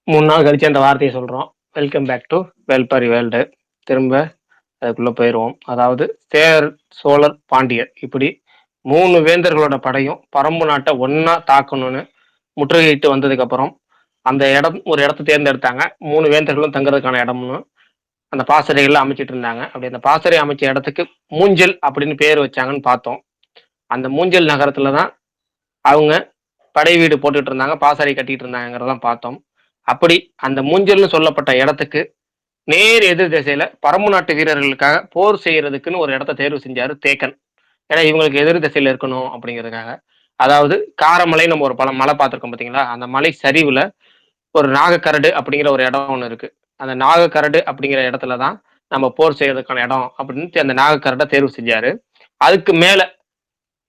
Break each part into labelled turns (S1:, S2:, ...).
S1: 3 நாள் கழிச்சு அந்த வார்த்தைய சொல்றோம். Welcome back to Velpari world. திரும்ப அதுக்குள்ள போயிருவோம். அதாவது சேரர், சோழர், பாண்டியர் இப்படி 3 வேந்தர்களோட படையும் பரம்பு நாட்ட ஒண்ணா தாக்கணும்னு முற்றுகையிட்டு வந்ததுக்கப்புறம், அந்த ஒரு இடத்த தேர்ந்தெடுத்தாங்க. 3 வேந்தர்களும் தங்குறதுக்கான இடம்னு அந்த பாசறைகள்ல அமைச்சிட்டு இருந்தாங்க. அப்படி அந்த பாசறை அமைச்ச இடத்துக்கு மூஞ்சல் அப்படின்னு பேர் வச்சாங்கன்னு பார்த்தோம். அந்த மூஞ்சல் நகரத்துல தான் அவங்க படை வீடு போட்டுட்டு இருந்தாங்க, பாசறை கட்டிட்டு இருந்தாங்கங்கிறதெல்லாம் பார்த்தோம். அப்படி அந்த மூஞ்சல்னு சொல்லப்பட்ட இடத்துக்கு நேர் எதிர் திசையில பரம்பு நாட்டு வீரர்களுக்காக போர் செய்யறதுக்குன்னு ஒரு இடத்த தேர்வு செஞ்சாரு தேக்கன். ஏன்னா இவங்களுக்கு எதிர் திசையில இருக்கணும் அப்படிங்கிறதுக்காக. அதாவது காரமலை நம்ம ஒரு மலை பார்த்திருக்கோம் பாத்தீங்களா? அந்த மலை சரிவுல ஒரு நாகக்கரடு அப்படிங்கிற ஒரு இடம் ஒண்ணு இருக்கு. அந்த நாகக்கரடு அப்படிங்கிற இடத்துல தான் நம்ம போர் செய்யறதுக்கான இடம் அப்படின்னு அந்த நாகக்கரடை தேர்வு செஞ்சாரு. அதுக்கு மேல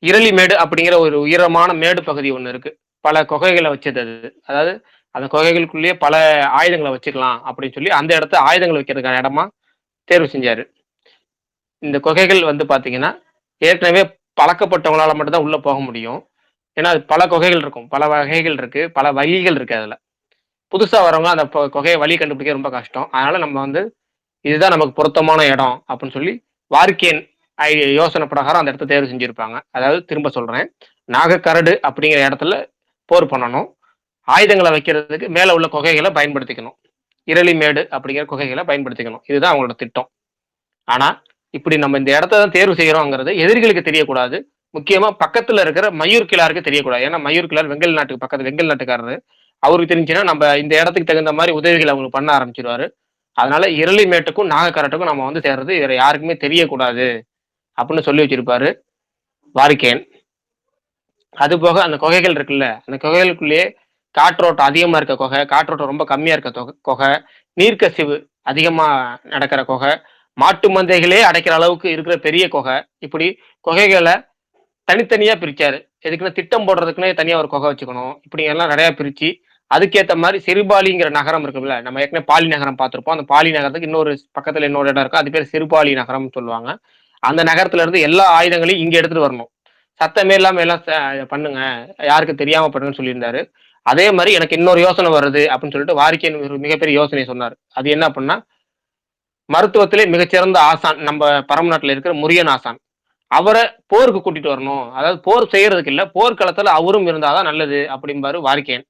S1: இரளிமேடு அப்படிங்கிற ஒரு உயரமான மேடு பகுதி ஒண்ணு இருக்கு. பல குகைகளை வச்சது அது. அதாவது அந்த குகைகளுக்குள்ளேயே பல ஆயுதங்களை வச்சுக்கலாம் அப்படின்னு சொல்லி அந்த இடத்த ஆயுதங்கள் வைக்கிறதுக்கான இடமா தேர்வு செஞ்சாரு. இந்த குகைகள் வந்து பாத்தீங்கன்னா ஏற்கனவே பழக்கப்பட்டவங்களால மட்டும்தான் உள்ள போக முடியும். ஏன்னா அது பல குகைகள் இருக்கும், பல வகைகள் இருக்கு, பல வழிகள் இருக்கு அதுல. புதுசா வரவங்க அந்த குகையை வழி கண்டுபிடிக்க ரொம்ப கஷ்டம். அதனால நம்ம வந்து இதுதான் நமக்கு பொருத்தமான இடம் அப்படின்னு சொல்லி வார்க்கேன் யோசனை பிரகாரம் அந்த இடத்த தேர்வு செஞ்சிருப்பாங்க. அதாவது திரும்ப சொல்றேன், நாகக்கரடு அப்படிங்கிற இடத்துல போர் பண்ணணும். ஆயுதங்களை வைக்கிறதுக்கு மேல உள்ள குகைகளை பயன்படுத்திக்கணும். இரளிமேடு அப்படிங்கிற குகைகளை பயன்படுத்திக்கணும். இதுதான் அவங்களோட திட்டம். ஆனா இப்படி நம்ம இந்த இடத்த தான் தேர்வு செய்யறோங்கிறது எதிரிகளுக்கு தெரியக்கூடாது. முக்கியமா பக்கத்துல இருக்கிற மயூர் கிழாருக்கு தெரியக்கூடாது. ஏன்னா மயூர் கிழார் வெங்கல் நாட்டுக்கு பக்கத்து வெங்கல் நாட்டுக்காரரு. அவருக்கு தெரிஞ்சுன்னா நம்ம இந்த இடத்துக்கு தகுந்த மாதிரி உதவிகள் அவங்களுக்கு பண்ண ஆரம்பிச்சிருவாரு. அதனால இரளிமேட்டுக்கும் நாகக்கரட்டுக்கும் நம்ம வந்து சேர்றது வேற யாருக்குமே தெரியக்கூடாது அப்படின்னு சொல்லி வச்சிருப்பாரு வாரிக்கேன். அது போக அந்த குகைகள் இருக்குல்ல, அந்த குகைகளுக்குள்ளேயே காற்றோட்டம் அதிகமா இருக்க குகை, காற்றோட்டம் ரொம்ப கம்மியா இருக்க குகை, நீர்க்கசிவு அதிகமா நடக்கிற குகை, மாட்டு மந்தைகளே அடைக்கிற அளவுக்கு இருக்கிற பெரிய குகை, இப்படி குகைகளை தனித்தனியா பிரிச்சாரு. எதுக்குன்னா திட்டம் போடுறதுக்குன்னே தனியா ஒரு குகை வச்சுக்கணும். இப்படி எல்லாம் நிறைய பிரிச்சு அதுக்கேத்த மாதிரி சிறுபாலிங்கிற நகரம் இருக்குல்ல, நம்ம ஏற்கனவே பாலி நகரம் பார்த்திருப்போம். அந்த பாலி நகரத்துக்கு இன்னொரு பக்கத்துல இன்னொரு இடம் இருக்கும். அது பேர் சிறுபாலி நகரம்னு சொல்லுவாங்க. அந்த நகரத்துல இருந்து எல்லா ஆயுதங்களையும் இங்க எடுத்துட்டு வரணும். சத்தமே இல்லாம எல்லாம் பண்ணுங்க, யாருக்கும் தெரியாம பண்ணுங்கன்னு சொல்லியிருந்தாரு. அதே மாதிரி எனக்கு இன்னொரு யோசனை வருது அப்படின்னு சொல்லிட்டு வாரிக்கையின் ஒரு மிகப்பெரிய யோசனை சொன்னார். அது என்ன அப்படின்னா, மருத்துவத்திலே மிகச்சிறந்த ஆசான் நம்ம பரம்பு நாட்டுல இருக்கிற முரியன் ஆசான். அவரை போருக்கு கூட்டிட்டு வரணும். அதாவது போர் செய்யறதுக்கு இல்ல, போர்க்களத்துல அவரும் இருந்தாதான் நல்லது அப்படிம்பாரு வாரிக்கையன்.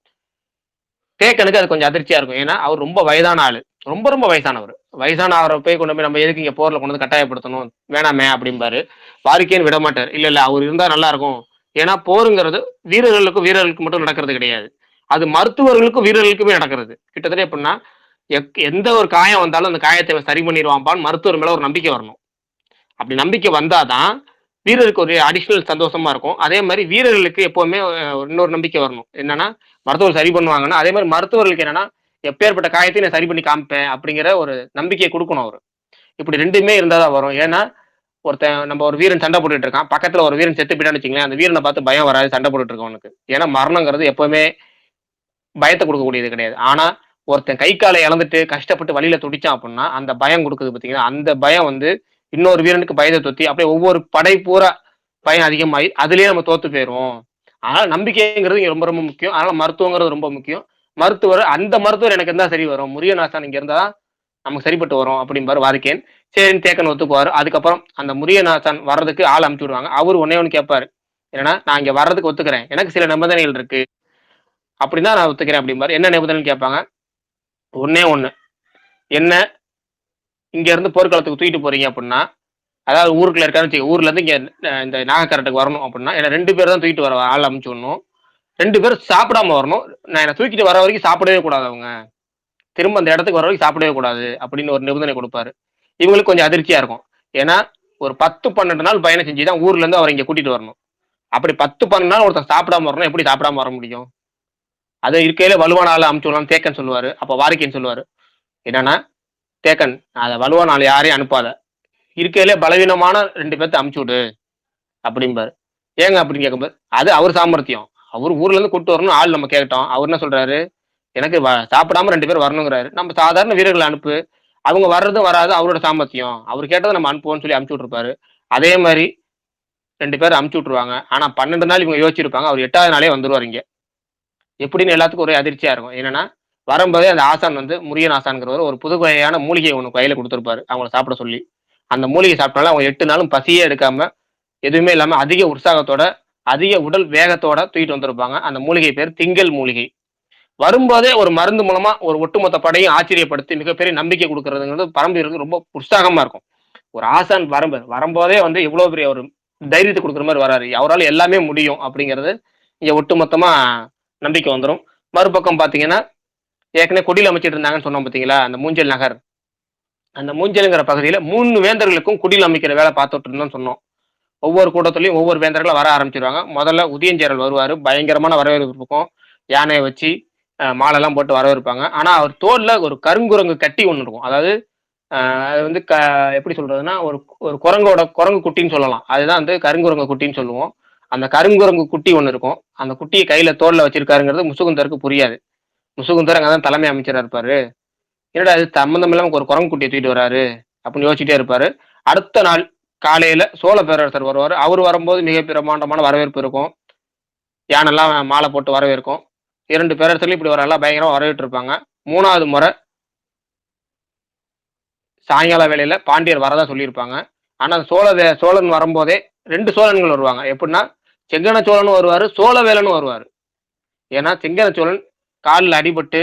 S1: தேக்கனுக்கு அது கொஞ்சம் அதிர்ச்சியா இருக்கும். ஏன்னா அவர் ரொம்ப வயதான ஆளு. ரொம்ப ரொம்ப வயசானவர். வயசான அவரை போய் கொண்டு போய் நம்ம எதுக்கு இங்க போர்ல கொண்டு வந்து கட்டாயப்படுத்தணும், வேணாமே அப்படிம்பாரு. வாரிக்கையன் விட மாட்டார். இல்ல இல்ல அவர் இருந்தா நல்லா இருக்கும். ஏன்னா போருங்கிறது வீரர்களுக்கும் வீரர்களுக்கு மட்டும் நடக்கிறது கிடையாது. அது மருத்துவர்களுக்கும் வீரர்களுக்குமே நடக்கிறது. கிட்டத்தட்ட எப்படின்னா எந்த ஒரு காயம் வந்தாலும் அந்த காயத்தை சரி பண்ணிடுவான்பான்னு மருத்துவர் மேல ஒரு நம்பிக்கை வரணும். அப்படி நம்பிக்கை வந்தாதான் வீரருக்கு ஒரு அடிஷனல் சந்தோஷமா இருக்கும். அதே மாதிரி வீரர்களுக்கு எப்பவுமே இன்னொரு நம்பிக்கை வரணும். என்னன்னா மருத்துவர் சரி பண்ணுவாங்கன்னா, அதே மாதிரி மருத்துவர்களுக்கு என்னன்னா எப்பேற்பட்ட காயத்தையும் நான் சரி பண்ணி காமிப்பேன் அப்படிங்கிற ஒரு நம்பிக்கையை கொடுக்கணும் அவரு. இப்படி 2மே இருந்தாதான் வரும். ஏன்னா ஒருத்தன் நம்ம ஒரு வீரன் சண்டை போட்டுட்டு இருக்கான், பக்கத்துல ஒரு வீரன் செத்து போயிட்டான்னு வச்சுங்களேன், அந்த வீரனை பார்த்து பயம் வராது சண்டை போட்டுட்டு இருக்கவனுக்கு. ஏன்னா மரணங்கிறது எப்பவுமே பயத்தை கொடுக்கக்கூடியது கிடையாது. ஆனா ஒருத்தன் கை காலை இழந்துட்டு கஷ்டப்பட்டு வழியில துடிச்சான் அப்படின்னா அந்த பயம் கொடுக்குது பாத்தீங்கன்னா, அந்த பயம் வந்து இன்னொரு வீரனுக்கு பயத்தை தொத்தி அப்படியே ஒவ்வொரு படை பூரா பயம் அதிகமாயி அதுலயே நம்ம தோத்து போயிருவோம். அதனால நம்பிக்கைங்கிறது இங்க ரொம்ப ரொம்ப முக்கியம். அதனால மருத்துவங்கிறது ரொம்ப முக்கியம். அந்த மருத்துவர் எனக்கு இருந்தா சரி வரும். முரியநாசான் இங்க இருந்தா நமக்கு சரிப்பட்டு வரும் அப்படிம்பாரு வாரிக்கேன். சரின்னு தேக்கன் ஒத்துக்குவாரு. அதுக்கப்புறம் அந்த முரியநாசான் வர்றதுக்கு ஆள் அமுச்சு விடுவாங்க. அவரு ஒன்னே ஒண்ணு கேட்பாரு. என்னன்னா நான் இங்க வர்றதுக்கு ஒத்துக்கிறேன். எனக்கு சில நிபந்தனைகள் இருக்கு. அப்படின்னா நான் ஒத்துக்கிறேன் அப்படிம்பாரு. என்ன நிபந்தனைன்னு கேட்பாங்க. ஒண்ணே ஒண்ணு. என்ன இங்க இருந்து போர்க்களத்துக்கு தூக்கிட்டு போறீங்க அப்படின்னா, அதாவது ஊருக்குள்ள இருக்காருன்னு வச்சுக்க, ஊர்ல இருந்து இங்க இந்த நாகக்கரட்டுக்கு வரணும் அப்படின்னா, என்ன 2 பேர் தான் தூக்கிட்டு வர ஆள் அனுப்பிச்சு விடணும். 2 பேரும் சாப்பிடாம வரணும். நான் என்ன தூக்கிட்டு வர வரைக்கும் சாப்பிடவே கூடாது அவங்க. திரும்ப அந்த இடத்துக்கு வர வரைக்கும் சாப்பிடவே கூடாது அப்படின்னு ஒரு நிபந்தனை கொடுப்பாரு. இவங்களுக்கு கொஞ்சம் அதிர்ச்சியா இருக்கும். ஏன்னா ஒரு 10, 12 நாள் பயணம் செஞ்சு தான் ஊர்ல இருந்து அவரை இங்க கூட்டிட்டு வரணும். அப்படி 10, 12 நாள் ஒருத்தன் சாப்பிடாம வரணும், எப்படி சாப்பிடாம வர முடியும்? அது இருக்கையில வலுவான ஆளை அனுப்பிச்சு விடலாம்னு தேக்கன் சொல்லுவாரு. அப்ப வாரிக்கைன்னு சொல்லுவாரு. என்னன்னா, தேக்கன் அத வலுவான ஆள் யாரையும் அனுப்பாத. இருக்கையிலே பலவீனமான 2 பேர்த்த அமுச்சு விடு அப்படிம்பாரு. ஏங்க அப்படின்னு கேட்கும்போது, அது அவர் சாமர்த்தியம். அவரு ஊர்ல இருந்து கூட்டு வரணும் ஆள் நம்ம கேட்டோம். அவர் என்ன சொல்றாரு, எனக்கு சாப்பிடாம 2 பேர் வரணுங்கிறாரு. நம்ம சாதாரண வீரர்களை அனுப்பு. அவங்க வர்றதும் வராது அவரோட சாமர்த்தியம். அவர் கேட்டதை நம்ம அனுப்புவோம்னு சொல்லி அனுப்பிச்சு விட்டுருப்பாரு. அதே மாதிரி 2 பேர் அனுப்பிச்சு விட்டுருவாங்க. ஆனா 12 நாள் இவங்க யோசிச்சிருப்பாங்க. அவர் 8வது நாளே வந்துருவாரு இங்க. எப்படின்னு எல்லாத்துக்கும் ஒரே அதிர்ச்சியா இருக்கும். என்னன்னா, வரும்போதே அந்த ஆசான் வந்து முருகன் ஆசான்ங்கிறவர் ஒரு புது வகையான மூலிகை ஒண்ணு கையில குடுத்திருப்பாரு. அவங்கள சாப்பிட சொல்லி. அந்த மூலிகை சாப்பிட்டாலும் அவங்க 8 நாளும் பசியே எடுக்காம, எதுவுமே இல்லாம அதிக உற்சாகத்தோட, அதிக உடல் வேகத்தோட தூக்கிட்டு வந்திருப்பாங்க. அந்த மூலிகை பேர் திங்கள் மூலிகை. வரும்போதே ஒரு மருந்து மூலமா ஒரு ஒட்டுமொத்த படையும் ஆச்சரியப்படுத்தி மிகப்பெரிய நம்பிக்கை குடுக்குறதுங்கிறது பரம்பரையர்களுக்கு ரொம்ப உற்சாகமா இருக்கும். ஒரு ஆசான் வரும்போதே வந்து இவ்வளவு பெரிய ஒரு தைரியத்த குடுக்குற மாரி வராரு. அவரால எல்லாமே முடியும் அப்படிங்கிறது இங்க ஒட்டுமொத்தமா நம்பிக்கை வந்துரும். மறுபக்கம் பார்த்தீங்கன்னா, ஏற்கனவே குடில் அமைச்சிட்டு இருந்தாங்கன்னு சொன்னோம் பார்த்தீங்களா? அந்த மூஞ்சல் நகர். அந்த மூஞ்சல்ங்கிற பகுதியில 3 வேந்தர்களுக்கும் குடில் அமைக்கிற வேலை பார்த்துட்டு இருந்தோம்னு சொன்னோம். ஒவ்வொரு கூட்டத்திலயும் ஒவ்வொரு வேந்தர்களா வர ஆரம்பிச்சுருவாங்க. முதல்ல உதயஞ்சேரல் வருவாரு. பயங்கரமான வரவேற்பு இருக்கும். யானைய வச்சு மாலைலாம் போட்டு வரவேற்பாங்க. ஆனா, அவர் தோள்ல ஒரு கருங்குரங்கு கட்டி ஒண்ணு இருக்கும். அதாவது அது வந்து எப்படி சொல்றதுன்னா, ஒரு ஒரு குரங்கு குட்டின்னு சொல்லலாம். அதுதான் வந்து கருங்குரங்கு குட்டின்னு சொல்லுவோம். அந்த கருங்குரங்கு குட்டி ஒண்ணு இருக்கும். அந்த குட்டிய கையில தோள்ல வச்சிருக்காருங்கிறது முசுகுந்தருக்கு புரியாது. முசுகுந்தர் அங்க தான் தலைமை அமைச்சரா இருப்பாரு. என்னடா இது சம்மந்தம் இல்லாம ஒரு குரங்கு குட்டிய தூக்கிட்டு வராரு, அப்படின்னு யோசிச்சுட்டே இருப்பாரு. அடுத்த நாள் காலையில சோழ பேரரசர் வருவாரு. அவரு வரும்போது மிக பிரமாண்டமான வரவேற்பு இருக்கும். யானைலாம் மாலை போட்டு வரவேற்கும். 2 பேரரசர்களையும் இப்படி ஒரு நல்லா பயங்கரமா வரவேற்றிருப்பாங்க. 3வது முறை சாயங்கால வேளையில பாண்டியர் வரதா சொல்லியிருப்பாங்க. ஆனா சோழன் வரும்போதே 2 சோழன்கள் வருவாங்க. எப்படின்னா, செங்கன சோழனும் வருவாரு, சோழவேலனும் வருவாரு. ஏன்னா, செங்கன சோழன் கால்ல அடிபட்டு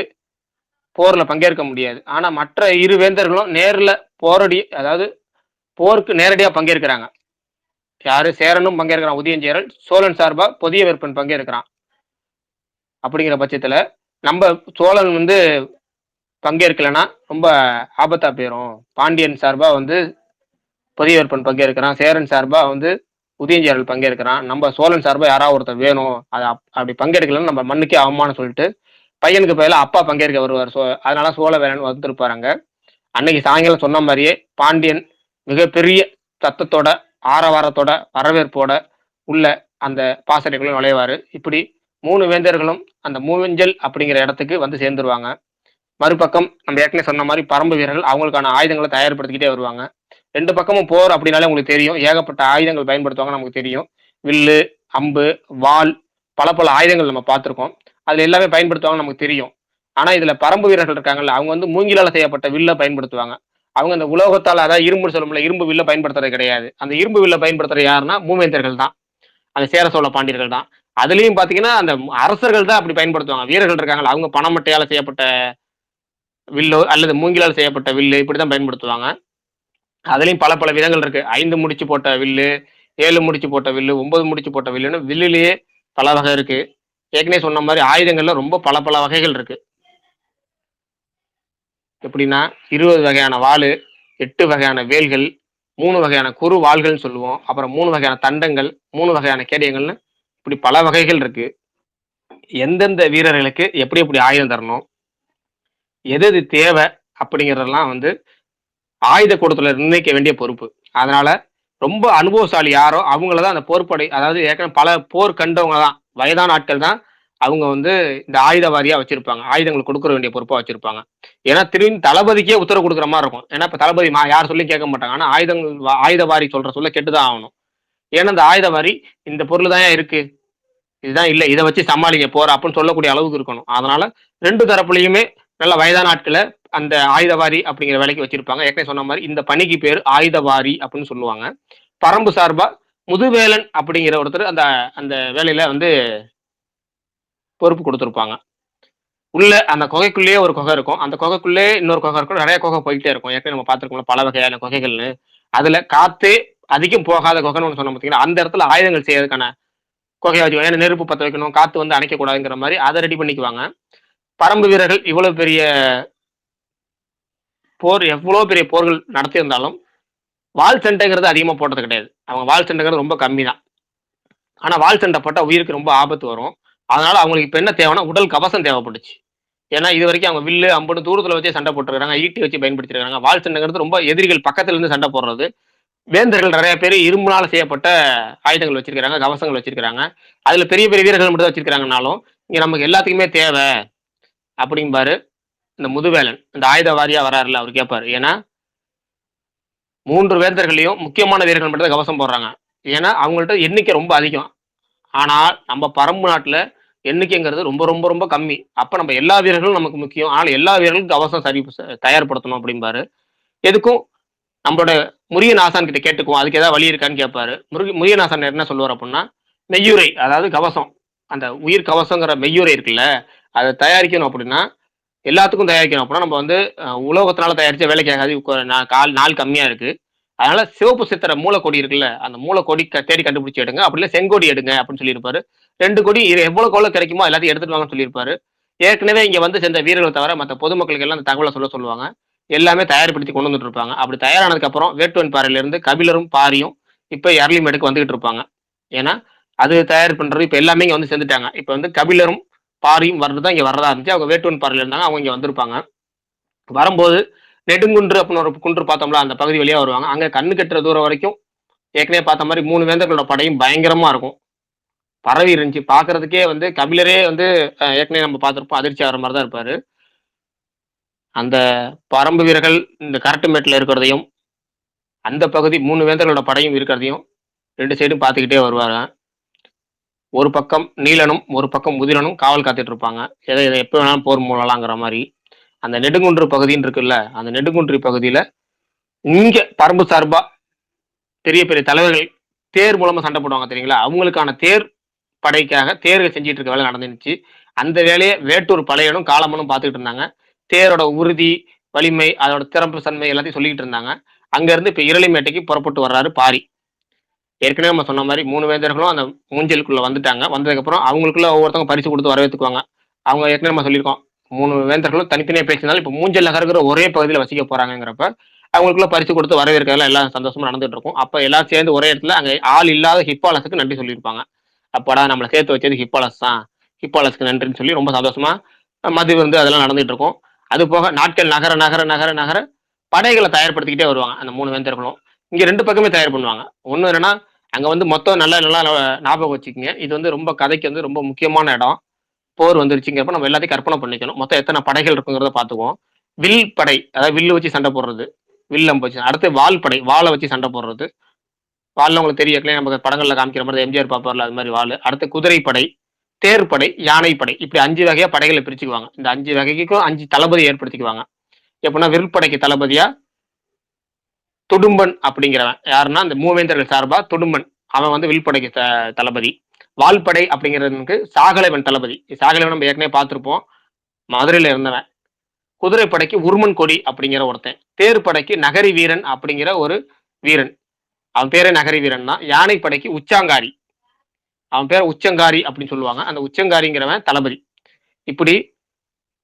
S1: போர்ல பங்கேற்க முடியாது. ஆனா மற்ற 2 வேந்தர்களும் நேர்ல போரடி அதாவது போருக்கு நேரடியா பங்கேற்கிறாங்க. யாரு சேரனும் பங்கேற்கிறான் உதயஞ்சேரல், சோழன் சார்பா பொதிய வெப்பன் பங்கேற்கிறான். அப்படிங்கிற பட்சத்துல, நம்ப சோழன் வந்து பங்கேற்கலன்னா ரொம்ப ஆபத்தா போயிரும். பாண்டியன் சார்பா வந்து பொதியவேற்பன் பங்கேற்கிறான். சேரன் சார்பா வந்து உதயஞ்சேரல் பங்கேற்கிறான். நம்ம சோழன் சார்பா யாராவது ஒருத்தர் வேணும். அது அப்படி பங்கெடுக்கலன்னு நம்ம மண்ணுக்கே அவமானம் சொல்லிட்டு, பையனுக்கு பதிலா அப்பா பங்கேற்க வருவார். அதனால சோழவேலன் வந்திருப்பாரு அங்க. அன்னைக்கு சாயங்காலம் சொன்ன மாரியே பாண்டியன் மிகப்பெரிய சத்தத்தோட, ஆரவாரத்தோட, வரவேற்போட உள்ள அந்த பாசறைக்குள்ள நுழைவாரு. இப்படி 3 வேந்தர்களும் அந்த மூவெஞ்சல் அப்படிங்கிற இடத்துக்கு வந்து சேர்ந்துருவாங்க. மறுபக்கம் நம்ம ஏற்கனவே சொன்ன மாரி பரம்பு வீரர்கள் அவங்களுக்கான ஆயுதங்கள தயார்படுத்திக்கிட்டே வருவாங்க. 2 பக்கமும் போர் அப்படின்னாலே உங்களுக்கு தெரியும். ஏகப்பட்ட ஆயுதங்கள் பயன்படுத்துவாங்க நமக்கு தெரியும். வில்லு, அம்பு, வாள் பல ஆயுதங்கள் நம்ம பார்த்திருக்கோம். அதுல எல்லாமே பயன்படுத்துவாங்க நமக்கு தெரியும். ஆனா இதுல பரம்பு வீரர்கள் இருக்காங்கல்ல, அவங்க வந்து மூங்கிலால செய்யப்பட்ட வில்ல பயன்படுத்துவாங்க. அவங்க அந்த உலோகத்தால அதாவது இரும்புன்னு சொல்லுவோம்ல, இரும்பு வில்ல பயன்படுத்துறது கிடையாது. அந்த இரும்பு வில்ல பயன்படுத்துறது யாருன்னா மூவேந்தர்கள் தான். அந்த சேர சோழ பாண்டியர்கள் தான். அதுலயும் பாத்தீங்கன்னா, அந்த அரசர்கள் தான் அப்படி பயன்படுத்துவாங்க. வீரர்கள் இருக்காங்கல்ல, அவங்க பனைமட்டையால செய்யப்பட்ட வில்லோ அல்லது மூங்கிலால் செய்யப்பட்ட வில்லு இப்படித்தான் பயன்படுத்துவாங்க. அதுலயும் பல விதங்கள் இருக்கு. 5 முடிச்சு போட்ட வில்லு, 7 முடிச்சு போட்ட வில்லு, 9 முடிச்சு போட்ட வில்லுன்னு வில்லுலயே பல வகை இருக்கு. ஏற்கனவே சொன்ன மாரி ஆயுதங்கள்ல ரொம்ப பல வகைகள் இருக்கு. எப்படின்னா 20 வகையான வாளு, 8 வகையான வேல்கள், 3 வகையான குறு வாள்கள்னு சொல்லுவோம். அப்புறம் 3 வகையான தண்டங்கள், 3 வகையான கேடயங்கள்னு இப்படி பல வகைகள் இருக்கு. எந்தெந்த வீரர்களுக்கு எப்படி எப்படி ஆயுதம் தரணும், எது எது தேவை அப்படிங்கிறதெல்லாம் வந்து ஆயுத கூடத்துல நிர்ணயிக்க வேண்டிய பொறுப்பு. அதனால ரொம்ப அனுபவசாலி யாரோ அவங்கள தான் அந்த போர்ப்படை அதாவது ஏற்கனவே பல போர் கண்டவங்க தான். வயதான ஆட்கள் தான் அவங்க வந்து இந்த ஆயுத வாரியா வச்சிருப்பாங்க. ஆயுதங்கள் கொடுக்க வேண்டிய பொறுப்பா வச்சிருப்பாங்க. ஏன்னா திரும்பி தளபதிக்கே உத்தரவு குடுக்குற மாரி இருக்கும். ஏன்னா இப்ப தளபதி யார் சொல்லியும் கேட்க மாட்டாங்க. ஆனா ஆயுத வாரி சொல்ற சொல்ல கேட்டு தான் ஆகணும். ஏன்னா இந்த ஆயுத வாரி இந்த பொருள் தான்யா இருக்கு. இதுதான் இல்ல. இத வச்சு சமாளிங்க போற அப்படின்னு சொல்லக்கூடிய அளவுக்கு இருக்கணும். அதனால 2 தரப்புலயுமே நல்ல வயதான ஆட்கள அந்த ஆயுதவாரி அப்படிங்கிற வேலைக்கு வச்சிருப்பாங்க. ஏற்கனவே சொன்ன மாரி இந்த பணிக்கு பேரு ஆயுதவாரி அப்படின்னு சொல்லுவாங்க. பரம்பு சார்பா முதுவேலன் அப்படிங்கிற ஒருத்தர் அந்த அந்த வேலையில வந்து பொறுப்பு குடுத்திருப்பாங்க. உள்ள அந்த குகைக்குள்ளேயே ஒரு குகை இருக்கும். அந்த குகைக்குள்ளயே இன்னொரு குகை இருக்கும். நெறைய குகை போயிட்டே இருக்கும். ஏற்கனவே நம்ம பார்த்திருக்கோம்ல பல வகையான குகைகள்னு. அதுல காத்தே அதிகம் போகாத குகைன்னு ஒண்ணு சொன்னோம் பார்த்தீங்களா? அந்த இடத்துல ஆயுதங்கள் செய்யறதுக்கான குகைய வச்சுக்குவாங்க. ஏன்னா நெருப்பு பத்த வைக்கணும், காத்து வந்து அணைக்கக்கூடாதுங்கிற மாரி அத ரெடி பண்ணிக்குவாங்க. பரம்பு வீரர்கள் இவ்வளவு பெரிய எவ்வளோ பெரிய போர்கள் நடத்தியிருந்தாலும், வாள் சண்டைங்கிறது அதிகமா போட்டது கிடையாது. அவங்க வாள் சண்டைங்கிறது ரொம்ப கம்மி தான். ஆனா வாள் சண்டை போட்டா உயிருக்கு ரொம்ப ஆபத்து வரும். அதனால அவங்களுக்கு இப்ப என்ன தேவைன்னா, உடல் கவசம் தேவைப்பட்டுச்சு. ஏன்னா இதுவரைக்கும் அவங்க வில்லு, அம்புன்னு தூரத்துல வச்சே சண்டை போட்டுருக்காங்க. ஈட்டி வச்சு பயன்படுத்தியிருக்காங்க. வாள் சண்டைங்கிறது ரொம்ப எதிரிகள் பக்கத்துல இருந்து சண்டை போடுறது. வேந்தர்கள் நெறைய பேரு இரும்பினால செய்யப்பட்ட ஆயுதங்கள் வச்சிருக்காங்க, கவசங்கள் வச்சிருக்காங்க. அதுல பெரிய வீரர்கள் மட்டும் தான் வச்சிருக்காங்கன்னாலும், இங்க நமக்கு எல்லாத்துக்குமே தேவை அப்படிம்பாரு இந்த முதுவேலன். இந்த ஆயுத வாரியா வராருல்ல, அவரு கேட்பாரு. ஏன்னா 3 வேந்தர்கள்லயும் முக்கியமான வீரர்கள் மட்டும் தான் கவசம் போடுறாங்க. ஏன்னா, அவங்கள்ட்ட எண்ணிக்கை ரொம்ப அதிகம். ஆனா, நம்ம பரம்பு நாட்டுல எண்ணிக்கைங்கிறது ரொம்ப ரொம்ப ரொம்ப கம்மி. அப்ப நம்ம எல்லா வீரர்களும் நமக்கு முக்கியம். ஆனா எல்லா வீரர்களுக்கும் கவசம் தயார்படுத்தணும் அப்படிம்பாரு. எதுக்கும் நம்மளோட முருகன் ஆசான் கிட்ட கேட்டுக்குவோம். அதுக்கு ஏதாவது வழி இருக்கான்னு கேட்பாரு. முருகன் ஆசான் என்ன சொல்லுவார் அப்படின்னா, மெய்யுறை அதாவது கவசம். அந்த உயிர் கவசங்கிற மெய்யுறை இருக்குல்ல, அத தயாரிக்கணும் அப்படின்னா, எல்லாத்துக்கும் தயாரிக்கணும் அப்படின்னா, நம்ம வந்து உலோகத்தினால தயாரிச்சா வேலைக்கு ஆகாது. நாள் கம்மியா இருக்கு. அதனால சிவப்பு சித்திர மூலக்கொடி இருக்குல்ல, அந்த மூலக்கொடி தேடி கண்டுபிடிச்சு எடுங்க. அப்படி இல்ல செங்கொடி எடுங்க அப்படின்னு சொல்லியிருப்பாரு. 2 கொடி எவ்வளவுக்கு எவ்வளவு கிடைக்குமோ எல்லாத்தையும் எடுத்துட்டு வாங்கன்னு சொல்லியிருப்பாரு. ஏற்கனவே இங்க வந்து சேர்ந்த வீரர்கள் தவிர மத்த பொதுமக்களுக்கு எல்லாம் அந்த தகவல சொல்லுவாங்க. எல்லாமே தயார்படுத்தி கொண்டு வந்துட்டு இருப்பாங்க. அப்படி தயாரானதுக்கு அப்புறம் வேட்டுவன் பாறையில இருந்து கபிலரும், பாரியும் இப்ப யர்லிமேடுக்கு வந்துகிட்டு இருப்பாங்க. ஏன்னா, அது தயார் பண்றது இப்ப எல்லாமே இங்க வந்து சேர்ந்துட்டாங்க. இப்ப வந்து கபிலரும், பாரியும் வர்றதா இங்க வர்றதா இருந்துச்சு. அவங்க வேட்டுவன் பாறையில இருந்தாங்க. அவங்க இங்க வந்திருப்பாங்க. வரும்போது நெடுங்குன்று அப்படின்னு ஒரு குன்று பார்த்தோம்ல, அந்த பகுதி வழியா வருவாங்க. அங்க கண்ணு கெட்டுற தூரம் வரைக்கும் ஏற்கனவே பார்த்த மாரி 3 வேந்தர்களோட படையும் பயங்கரமா இருக்கும். பரவி இருந்துச்சு. பார்க்கறதுக்கே வந்து கபிலரே வந்து ஏற்கனவே நம்ம பார்த்திருப்போம். அதிர்ச்சி ஆகுற மாரி தான் இருப்பாரு. அந்த பரம்பு வீரர்கள் இந்த கரட்டு மேட்ல இருக்கிறதையும், அந்த பகுதி 3 வேந்தர்களோட படையும் இருக்கிறதையும் 2 சைடும் பார்த்துக்கிட்டே வருவாங்க. ஒரு பக்கம் நீலனும், ஒரு பக்கம் உதிரனும் காவல் காத்துட்டு இருப்பாங்க. எத எப்ப வேணாலும் போர் மூளலாங்கிற மாரி. அந்த நெடுங்குன்று பகுதின்னு இருக்குல்ல, அந்த நெடுங்குன்றி பகுதியில இங்க பரம்பு சார்பா பெரிய பெரிய தலைவர்கள் தேர் மூலமா சண்டை போடுவாங்க தெரியுங்களா? அவங்களுக்கான தேர் படைக்காக தேர்கள் செஞ்சுட்டு இருக்க வேலை நடந்துருந்துச்சு. அந்த வேலைய வேட்டூர் பழையனும், காளம்மனும் பார்த்துக்கிட்டு இருந்தாங்க. தேரோட உறுதி, வலிமை, அதோட திறப்பு தன்மை எல்லாத்தையும் சொல்லிக்கிட்டு இருந்தாங்க. அங்க இருந்து இப்ப இரளிமேட்டைக்கு புறப்பட்டு வர்றாரு பாரி. ஏற்கனவே நம்ம சொன்ன மாரி 3 வேந்தர்களும் அந்த ஊஞ்சலுக்குள்ள வந்துட்டாங்க. வந்ததுக்கப்புறம் அவங்களுக்குள்ள ஒவ்வொருத்தவங்க பரிசு குடுத்து வரவேத்துக்குவாங்க. அவங்க ஏற்கனவே நம்ம சொல்லியிருக்கோம். 3 வேந்தர்களும் தனித்தனியா பேசினாலும் இப்ப மூஞ்சல் நகர்ங்கிற ஒரே பகுதியில வசிக்க போறாங்கங்கிறப்ப, அவங்களுக்குள்ள பரிசு குடுத்து வரவேற்கிறதுல எல்லாம் சந்தோஷமா நடந்துட்டு இருக்கும். அப்ப எல்லாரும் சேர்ந்து ஒரே இடத்துல அங்க ஆள் இல்லாத ஹிப்பாலஸுக்கு நன்றி சொல்லியிருப்பாங்க. அப்பாடா நம்மள சேர்த்து வச்சது ஹிப்பாலஸ் தான். ஹிப்பாலஸ்க்கு நன்றின்னு சொல்லி ரொம்ப சந்தோஷமா மது வந்து அதெல்லாம் நடந்துட்டு இருக்கும். அது போக நாட்கள் நகர நகர நகர நகர படைகளை தயார்படுத்திக்கிட்டே வருவாங்க அந்த 3 வேந்தர்களும். இங்க 2 பக்கமே தயார் பண்ணுவாங்க. ஒண்ணு என்னன்னா, அங்க வந்து மொத்தம் நல்லா நல்லா ஞாபகம் வச்சுக்கங்க. இது வந்து ரொம்ப கதைக்கு வந்து ரொம்ப முக்கியமான இடம். போர் வந்துருச்சுங்கிறப்ப நம்ம எல்லாத்தையும் கற்பனை பண்ணிக்கணும். மொத்தம் எத்தனை படைகள் இருக்குங்கிறத பார்த்துக்குவோம். வில் படை, அதாவது வில்லு வச்சு சண்டை போடுறது. வில் அம்பு வச்சு. அடுத்து வாள் படை, வாள வச்சு சண்டை போடுறது. வாள்லாம் உங்களுக்கு தெரியும். ஏற்கனவே நம்ம படங்கள்ல காமிக்கிற மாரி எம்ஜிஆர் பாப்பார்ல அது மாரி வாளு. அடுத்து குதிரைப்படை, தேர்ப்படை, யானைப்படை. இப்படி 5 வகையா படைகள பிரிச்சுக்குவாங்க. இந்த 5 வகைக்கும் 5 தளபதி ஏற்படுத்திக்குவாங்க. எப்படின்னா விற்படைக்கு தளபதியா துடும்பன் அப்படிங்கிறவன். யாருன்னா அந்த மூவேந்தர்கள் சார்பா துடும்பன். அவன் வந்து வில்படைக்கு தளபதி. வால்படை அப்படிங்கிறவனுக்கு சாகலைவன் தளபதி. சாகலைவன் நம்ம ஏற்கனவே பார்த்திருப்போம். மதுரையில இருந்தவன். குதிரைப்படைக்கு உருமன் கொடி அப்படிங்கிற ஒருத்தன். தேர்ப்படைக்கு நகரி வீரன் அப்படிங்கிற ஒரு வீரன். அவன் பேரே நகரி வீரன் தான். யானைப்படைக்கு உச்சாங்காரி. அவன் பேர் உச்சங்காரி அப்படின்னு சொல்லுவாங்க. அந்த உச்சங்காரிங்கிறவன் தளபதி. இப்படி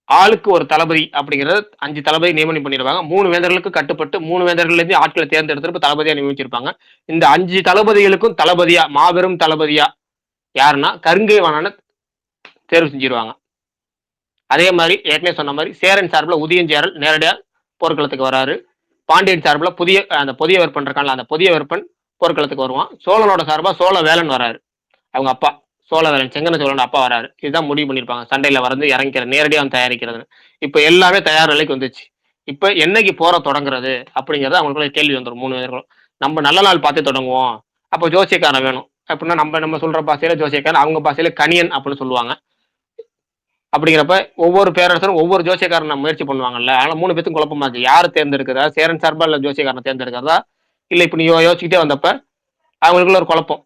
S1: ஆளுக்கு ஒரு தளபதி அப்படிங்கிறத 5 தளபதி நியமனம் பண்ணிடுவாங்க. 3 வேந்தர்களுக்கு கட்டுப்பட்டு 3 வேந்தர்கள்லேருந்து ஆட்களை தேர்ந்தெடுத்து தளபதியா நியமிச்சிருப்பாங்க. இந்த 5 தளபதிகளுக்கும் தளபதியா மாபெரும் தளபதியா யாருன்னா கருங்கை வாணன தேர்வு செஞ்சிருவாங்க. அதே மாதிரி ஏற்கனவே சொன்ன மாதிரி சேரன் சார்பில் உதயஞ்சேரல் நேரடியா போர்க்களத்துக்கு வராரு. பாண்டியன் சார்பில் அந்த புதிய வெப்பன் இருக்கான்ல அந்த புதிய வெப்பன் போர்க்களத்துக்கு வருவான். சோழனோட சார்பா சோழ வேலன் வராரு. அவங்க அப்பா சோழவேலன் செங்கன சோழன் அப்பா வராரு. இதுதான் முடிவு பண்ணிருப்பாங்க. சண்டையில வந்து இறங்கிக்கிற நேரடியா வந்து தயாரிக்கிறது. இப்ப எல்லாமே தயார் நிலைக்கு வந்துச்சு. இப்ப என்னைக்கு போற தொடங்குறது அப்படிங்கறது அவங்களுக்குள்ள கேள்வி வந்துடும் 3 பேருக்கும். நம்ம நல்ல நாள் பார்த்து தொடங்குவோம். அப்போ ஜோசியக்காரன் வேணும். அப்படின்னா நம்ம சொல்ற பாசையில ஜோசியக்காரன், அவங்க பாசையில கணியன் அப்படின்னு சொல்லுவாங்க. அப்படிங்கிறப்ப ஒவ்வொரு பேரரசரும் ஒவ்வொரு ஜோசியக்காரன் முயற்சி பண்ணுவாங்கல்ல. அதனால 3 பேத்துக்கும் குழப்பமா இருக்கு. யாரு தேர்ந்தெடுக்கிறதா? சேரன் சார்பா இல்ல ஜோசியக்காரனை தேர்ந்தெடுக்கிறதா? இல்ல இப்ப நீ யோசிச்சுக்கிட்டே வந்தப்ப அவங்களுக்குள்ள ஒரு குழப்பம்.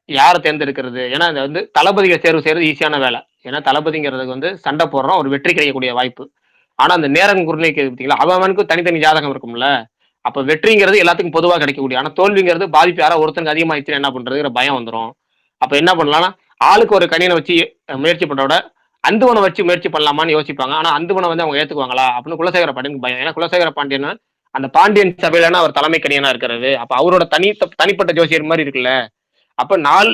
S1: யாரை தேர்ந்தெடுக்கிறது? ஏன்னா இது வந்து தளபதியை தேர்வு செய்யறது ஈஸியான வேலை. ஏன்னா தளபதிங்கிறதுக்கு வந்து சண்டை போடுறோம் ஒரு வெற்றி கிடைக்கக்கூடிய வாய்ப்பு. ஆனா அந்த நேரம் குறுநிலைக்கு பார்த்தீங்களா, அவனுக்கு தனித்தனி ஜாதகம் இருக்கும்ல. அப்ப வெற்றிங்கிறது எல்லாத்துக்கும் பொதுவா கிடைக்கக்கூடிய. ஆனா தோல்விங்கிறது பாதிப்பு யாரோ ஒருத்தருக்கு அதிகமாயிடுச்சுன்னா என்ன பண்றதுங்கிற பயம் வந்துரும். அப்ப என்ன பண்ணலாம்னா, ஆளுக்கு ஒரு கணியனை வச்சு முயற்சி பண்றத விட, அந்துவனை வச்சு முயற்சி பண்ணலாமான்னு யோசிப்பாங்க. ஆனா அந்துவனை வந்து அவங்க ஏத்துக்குவாங்களா? அப்படின்னு குலசேகர பாண்டியனுக்கு பயம். ஏன்னா குலசேகர பாண்டியன் அந்த பாண்டியன் சபையிலனா அவர் தலைமை கணியனா இருக்கிறது. அப்ப அவரோட தனிப்பட்ட ஜோசியர் மாதிரி இருக்குல்ல. அப்ப நாள்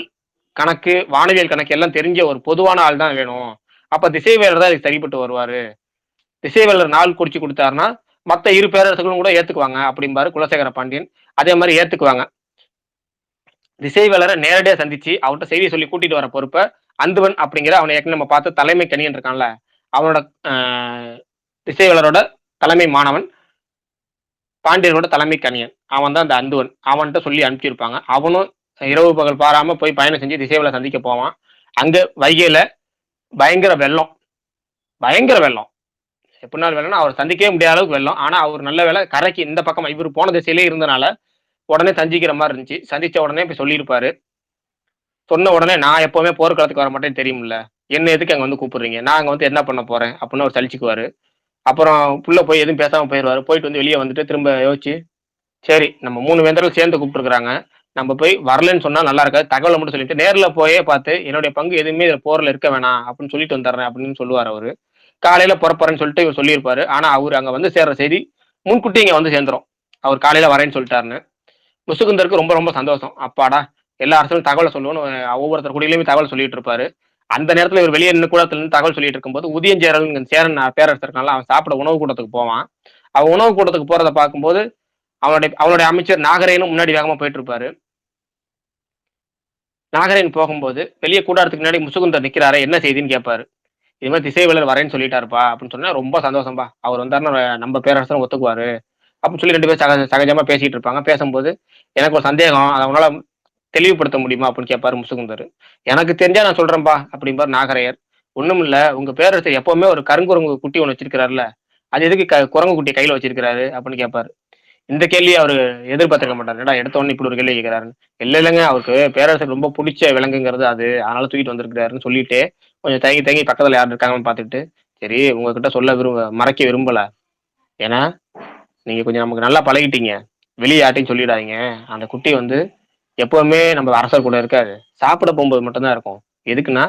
S1: கணக்கு, வானவியல் கணக்கு எல்லாம் தெரிஞ்ச ஒரு பொதுவான ஆள் தான் வேணும். அப்ப திசைவேலர் தான் இதுக்கு சரிப்பட்டு வருவாரு. திசைவேலர் நாள் குறிச்சு கொடுத்தாருன்னா, மத்த இரு பேரரசுகளும் கூட ஏத்துக்குவாங்க அப்படிம்பாரு குலசேகர பாண்டியன். அதே மாதிரி ஏத்துக்குவாங்க. திசைவேலரை நேரடியா சந்திச்சு அவர்கிட்ட செய்தி சொல்லி கூட்டிட்டு வர பொறுப்ப அந்துவன் அப்படிங்கிற அவனை ஏற்கனவே நம்ம பார்த்து தலைமை கணியன் இருக்கான்ல, அவனோட திசைவேலரோட தலைமை மாணவன் பாண்டியர்களோட தலைமை கணியன். அவன் தான் அந்த அந்துவன். அவன்கிட்ட சொல்லி அனுப்பிச்சிருப்பாங்க. அவனும் இரவு பகல் பாராம போய் பயணம் செஞ்சு திசைவேலை சந்திக்க போவான். அங்க வைகையில பயங்கர வெள்ளம், பயங்கர வெள்ளம். எப்படின்னா வெள்ளம்னா அவர் சந்திக்கவே முடியாத அளவுக்கு வெள்ளம். ஆனா அவர் நல்ல வேளை கரைக்கு இந்த பக்கமா இவரு போன திசையிலே இருந்தனால, உடனே சந்திக்கிற மாரி இருந்துச்சு. சந்திச்ச உடனே போய் சொல்லியிருப்பாரு. சொன்ன உடனே நான் எப்பவுமே போர்க்களத்துக்கு வர மாட்டேன்னு தெரியும்ல. என்ன எதுக்கு அங்க வந்து கூப்பிடுறீங்க? நான் அங்க வந்து என்ன பண்ண போறேன்? அப்படின்னு அவர் சலிச்சுக்குவாரு. அப்புறம் உள்ள போய் எதுவும் பேசாம போயிருவாரு. போயிட்டு வந்து வெளிய வந்துட்டு திரும்ப யோசிச்சு, சரி நம்ம 3 வேந்தர்கள் சேர்ந்து கூப்பிட்டுருக்காங்க. நம்ம போய் வரலன்னு சொன்னா நல்லா இருக்காது. தகவல மட்டும் சொல்லிட்டு நேர்ல போயே பார்த்து என்னுடைய பங்கு எதுவுமே இதுல போர்ல இருக்க வேணாம் அப்படின்னு சொல்லிட்டு வந்துடுறேன் அப்படின்னு சொல்லுவாரு அவரு. காலையில புறப்படுறேன்னு சொல்லிட்டு இவர் சொல்லியிருப்பாரு. ஆனா அவரு அங்க வந்து சேர்ற செய்தி முன்கூட்டியே இங்க வந்து சேர்ந்துரும். அவர் காலையில வரேன்னு சொல்லிட்டாருன்னு. முசுகுந்தருக்கு ரொம்ப ரொம்ப சந்தோஷம். அப்பாடா! எல்லா அரசரும் தகவல சொல்லுவோம்னு ஒவ்வொருத்தர் குடியிலயுமே தகவல் சொல்லிட்டு இருப்பாரு. அந்த நேரத்துல இவர் வெளிய நின்னு கூடத்துல நின்னு தகவல் சொல்லிட்டு இருக்கும்போது, உதயஞ்சேரல்னு சேரன் பேரரசர் இருக்கான்ல, அவன் சாப்பிட உணவு கூடத்துக்கு போவான். அவன் உணவு கூடத்துக்கு போறத பார்க்கும்போது, அவனுடைய அமைச்சர் நாகரேனும் முன்னாடி வேகமா போயிட்டு இருப்பாரு. நாகரேன் போகும்போது, வெளிய கூடாரத்துக்கு முன்னாடி முசுகுந்தர் நிக்கிறாரே, என்ன செய்தின்னு கேட்பாரு. இது மாரி திசைவேலர் வரேன்னு சொல்லிட்டாருப்பா அப்படின்னு சொன்னா, ரொம்ப சந்தோஷம்பா. அவர் வந்தாருன்னா நம்ம பேரரசரும் ஒத்துக்குவாரு. அப்படின்னு சொல்லி 2 பேரும் சகஜமா பேசிட்டு இருப்பாங்க. பேசும்போது, எனக்கு ஒரு சந்தேகம். அத உன்னால தெளிவுபடுத்த முடியுமா? அப்படின்னு கேட்பாரு முசுகுந்தர். எனக்கு தெரிஞ்சா நான் சொல்றேன்பா அப்படிம்பாரு நாகரையர். ஒண்ணுமில்ல, உங்க பேரரசர் எப்பவுமே ஒரு கருங்குரங்கு குட்டி ஒண்ணு வச்சிருக்கிறார்ல, அது எதுக்கு குரங்கு குட்டிய கையில வச்சிருக்கிறாரு? அப்படின்னு கேட்பாரு. இந்த கேள்விய அவரு எதிர்பார்த்திருக்க மாட்டாரு. என்னடா எடுத்த உடனே இப்படி ஒரு கேள்வி கேட்கிறாருன்னு. இல்லங்க அவருக்கு பேரரசருக்கு ரொம்ப புடிச்ச விலங்குங்கிறது அது. அதனால தூக்கிட்டு வந்திருக்கிறாருன்னு சொல்லிட்டு, கொஞ்சம் தயங்கி தயங்கி பக்கத்துல யார் இருக்காங்கன்னு பார்த்துட்டு, சரி உங்ககிட்ட சொல்ல மறைக்க விரும்பல. ஏன்னா, நீங்க கொஞ்சம் நமக்கு நல்லா பழகிட்டீங்க. வெளிய யார்ட்டயும் சொல்லிடாதீங்க. அந்த குட்டி வந்து எப்பவுமே நம்ம அரசர் கூட இருக்காது. சாப்பிட போம்போது மட்டும் தான் இருக்கும். எதுக்குன்னா,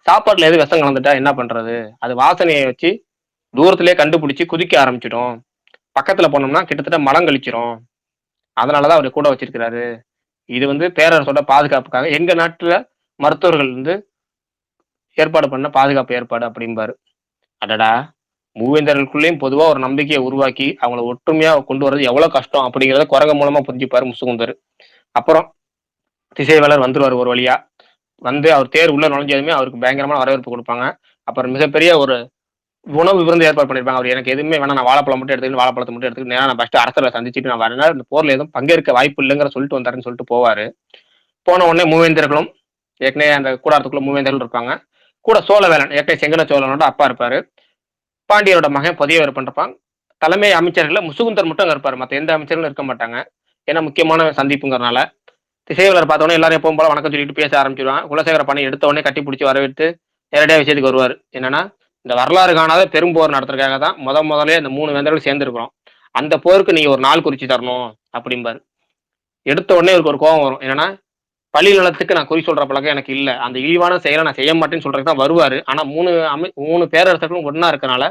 S1: சாப்பாட்டுல எதுவும் விஷம் கலந்துட்டா என்ன பண்றது? அது வாசனைய வச்சு தூரத்திலேயே கண்டுபிடிச்சு குதிக்க ஆரம்பிச்சுடும். பக்கத்துல போனோம்னா கிட்டத்தட்ட மலம் கழிச்சிரும். அதனால தான் அவரு கூட வச்சிருக்கிறாரு. இது வந்து பேரரசோட பாதுகாப்புக்காக எங்க நாட்டுல மருத்துவர்கள் வந்து ஏற்பாடு பண்ண பாதுகாப்பு ஏற்பாடு அப்படிம்பாரு. அடடா! மூவேந்தர்களுக்குள்ளேயும் பொதுவா ஒரு நம்பிக்கைய உருவாக்கி, அவங்கள ஒற்றுமையா கொண்டு வரது எவ்வளவு கஷ்டம் அப்படிங்கிறத குரங்கு மூலமா புரிஞ்சுப்பாரு முசுகுந்தர். அப்புறம் திசைவேலர் வந்துருவாரு ஒரு வழியா. வந்து அவர் தேர் உள்ள நுழைஞ்சதுமே அவருக்கு பயங்கரமான வரவேற்பு குடுப்பாங்க. அப்புறம் மிகப்பெரிய ஒரு உணவு விருந்து ஏற்பாடு பண்ணியிருப்பாங்க. அவர் எனக்கு எதுவுமே வேணாம். நான் வாழைப்பழம் மட்டும் எடுத்துக்கிட்டு வாழைப்பழத்த மட்டும் எடுத்துக்கிட்டு நேரா நான் ஃபர்ஸ்ட் அரசர சந்திச்சுட்டு நான் வரேன். இந்த போர்ல எதுவும் பங்கேற்க வாய்ப்பு இல்லைங்கிற சொல்லிட்டு வந்தாருன்னு சொல்லிட்டு போவாரு. போன உடனே மூவேந்தர்களும் ஏற்கனவே அந்த கூடாரத்துக்குள்ள மூவேந்தர்கள் இருப்பாங்க. கூட சோழவேளன் ஏற்கனவே செங்கன சோழனோட அப்பா இருப்பாரு. பாண்டியரோட மகன் பதவியேற்பு இருப்பான். தலைமை அமைச்சர்கள்ல முசுகுந்தர் மட்டும் அங்க இருப்பாரு. மத்த எந்த அமைச்சர்களும் இருக்க மாட்டாங்க. ஏன்னா முக்கியமான சந்திப்புங்கிறனால. திசைவேலர் பார்த்த உடனே எல்லாரும் எப்பவும் போல வணக்கம் சொல்லிட்டு பேச ஆரம்பிச்சுருவான். குலசேகர பாண்டியன் எடுத்த உடனே கட்டி பிடிச்சு வரவேற்று நேரடியா விஷயத்துக்கு வருவாரு. என்னன்னா, இந்த வரலாறு காணாத பெரும்போர் நடத்துறதுக்காக தான் முதல்லயே இந்த 3 வேந்தர்கள் சேர்ந்திருக்கிறோம். அந்த போருக்கு நீங்க ஒரு நாள் குறிச்சு தரணும் அப்படிம்பாரு. எடுத்த உடனே இவருக்கு ஒரு கோவம் வரும். என்னன்னா, பழி நலத்துக்கு நான் குறி சொல்ற பழக்கம் எனக்கு இல்ல. அந்த இழிவான செயல நான் செய்ய மாட்டேன்னு சொல்றதுக்கு தான் வருவாரு. ஆனா 3 பேரரசர்களும் ஒண்ணா இருக்கனால,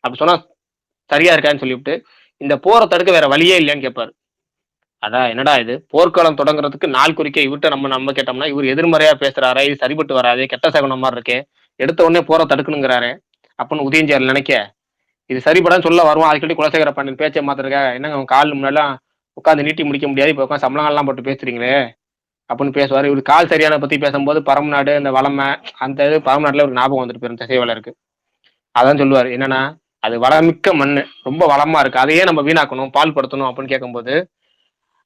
S1: அப்படி சொன்னா சரியா இருக்காதுன்னு சொல்லிப்புட்டு, இந்த போர தடுக்க வேற வழியே இல்லையான்னு கேட்பாரு. அதான் என்னடா இது? போர்க்காலம் தொடங்குறதுக்கு நாள் குறிக்க இவர்ட்ட நம்ம கேட்டோம்னா, இவரு எதிர்மறையா பேசுறாரே! இது சரிப்பட்டு வராதே! கெட்ட சகுனம் மாரி இருக்கே! எடுத்த உடனே போர தடுக்கணுங்கிறாரே! அப்படின்னு உதயஞ்சேரல் நினைக்க, இது சரிப்படாதுன்னு சொல்ல வருவான். அதுக்காட்டி குலசேகர பாண்டியன் பேச்ச மாத்துறதுக்காக, என்னங்க உங்க கால் முன்னாடிலாம் உட்கார்ந்து நீட்டி முடிக்க முடியாது. இப்ப உட்கார்ந்து சம்பளங்கள்லாம் போட்டு பேசுறீங்களே! அப்படின்னு பேசுவாரு. இவரு கால் சரியான பத்தி பேசும்போது பரமநாடு, இந்த வளம அந்த இது பரமநாட்டுல ஒரு ஞாபகம் வந்துட்டு போயிரும் திசைவேலருக்கு. அதான் சொல்லுவாரு. என்னன்னா, அது வளமிக்க மண்ணு. ரொம்ப வளமா இருக்கு. அதையே நம்ம வீணாக்கணும், பால் படுத்தணும் அப்படின்னு கேட்கும்போது,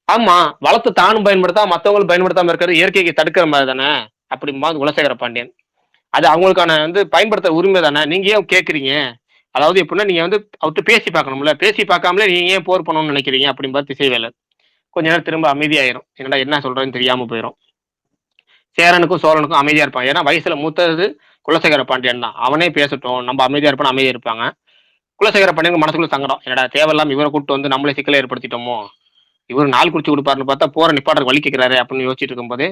S1: ஆமா. வளத்த தானும் பயன்படுத்தாம, மத்தவங்களும் பயன்படுத்தாம இருக்கிறது இயற்கைக்கு தடுக்கிற மாரி தானே! அப்படிம்பாங்க குலசேகர பாண்டியன். அது அவங்களுக்கான வந்து பயன்படுத்துற உரிமை தானே! நீங்க ஏன் கேட்கிறீங்க? அதாவது எப்படின்னா, நீங்க வந்து அவர்ட்ட பேசி பார்க்கணும்ல. பேசி பார்க்காமலே நீங்க ஏன் போர் பண்ணணும்னு நினைக்கிறீங்க? அப்படிம்பாரு திசைவேலர். கொஞ்ச நேரம் திரும்ப அமைதியாயிரும். என்னடா என்ன சொல்றதுன்னு தெரியாம போயிரும். சேரனுக்கும், சோழனுக்கும் அமைதியா இருப்பாங்க. ஏன்னா வயசுல மூத்தது குலசேகர பாண்டியன் தான். அவனே பேசட்டும். நம்ம அமைதியா இருப்போம்னு அமைதியா இருப்பாங்க. குலசேகர பாண்டியனுக்கு மனசுக்குள்ள சங்கடம். என்னடா தேவையில்லாம இவர கூட்டிட்டு வந்து நம்மளே சிக்கல ஏற்படுத்திட்டோமோ! இவரு நாள் குறிச்சு குடுப்பாருன்னு பார்த்தா, போற நிப்பாட்டுறதுக்கு வழி கேட்கிறாரே! அப்படின்னு யோசிச்சுட்டு இருக்கும்போதே,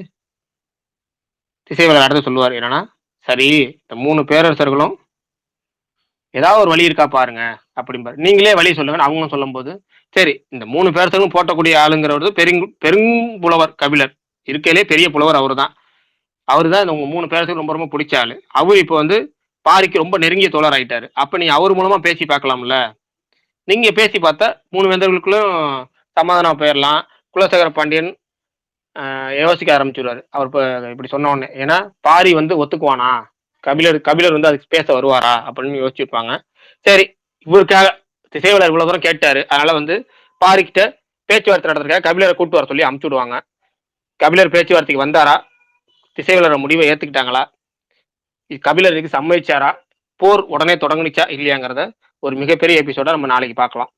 S1: திசைவேலர் அடுத்து சொல்லுவாரு. என்னன்னா, சரி இந்த 3 பேரரசர்களும் ஏதாவது ஒரு வழி இருக்கா பாருங்க அப்படிம்பாரு. நீங்களே வழி சொல்லுங்கன்னு அவங்களும் சொல்லும்போது, சரி இந்த 3 பேரரசர்களும் போற்றக்கூடிய ஆளுங்கிறவரு பெரும்புலவர் கபிலர். இருக்கையிலே பெரிய புலவர் அவருதான். அவருதான் இந்த உங்க 3 பேரரசர்களும் ரொம்ப ரொம்ப புடிச்ச ஆளு. அவரு இப்ப வந்து பாரிக்கு ரொம்ப நெருங்கிய தோழர் ஆயிட்டாரு. அப்ப நீங்க அவரு மூலமா பேசி பார்க்கலாம்ல. நீங்க பேசி பார்த்தா 3 வேந்தர்களுக்குள்ளும் சமாதானமா போயிரலாம். குலசேகர பாண்டியன் யோசிக்க ஆரம்பிச்சுருவாரு. அவர் இப்படி சொன்ன உடனே. ஏன்னா, பாரி வந்து ஒத்துக்குவானா? கபிலர் கபிலர் வந்து அதுக்கு பேச வருவாரா? அப்படின்னு யோசிச்சிருப்பாங்க. சரி, இவருக்காக திசைவேலர் இவ்வளவு தூரம் கேட்டாரு. அதனால வந்து பாரிக்கிட்ட பேச்சுவார்த்தை நடத்துறதுக்காக கபிலரை கூட்டு வர சொல்லி அனுப்பிச்சு விடுவாங்க. கபிலர் பேச்சுவார்த்தைக்கு வந்தாரா? திசைவேலரோட முடிவை ஏத்துக்கிட்டாங்களா? கபிலருக்கு சம்மதிச்சாரா, போர் உடனே தொடங்குனுச்சா இல்லையாங்கிறத ஒரு மிகப்பெரிய எபிசோட நம்ம நாளைக்கு பார்க்கலாம்.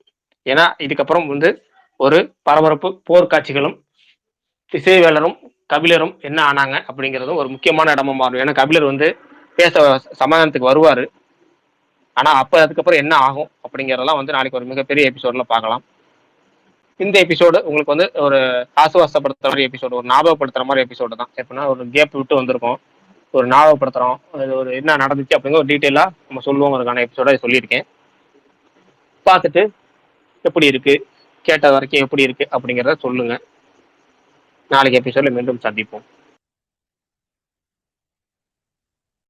S1: ஏன்னா இதுக்கப்புறம் வந்து ஒரு பரபரப்பு போர் காட்சிகளும், திசைவேலரும் கபிலரும் என்ன ஆனாங்க அப்படிங்கிறதும் ஒரு முக்கியமான இடமா மாறும். ஏன்னா கபிலர் வந்து பேச சமாதானத்துக்கு வருவாரு. ஆனா அதுக்கப்புறம் என்ன ஆகும் அப்படிங்கறதெல்லாம் வந்து நாளைக்கு ஒரு மிகப்பெரிய எபிசோட்ல பார்க்கலாம். இந்த எபிசோடு உங்களுக்கு வந்து ஒரு ஆசுவாசப்படுத்துற மாதிரி எபிசோடு, ஒரு ஞாபகப்படுத்துற மாதிரி எபிசோடு தான். எப்படின்னா ஒரு கேப் விட்டு வந்திருக்கோம், ஒரு ஞாபகப்படுத்துறோம், அது ஒரு என்ன நடந்துச்சு அப்படிங்கிற ஒரு டீட்டெயிலா நம்ம சொல்லுவோங்கிறதுக்கான எபிசோட சொல்லியிருக்கேன். பார்த்துட்டு எப்படி இருக்கு, கேட்ட வரைக்கும் எப்படி இருக்கு அப்படிங்கிறத சொல்லுங்க. நாளைக்கு எபிசோட்ல மீண்டும் சந்திப்போம்.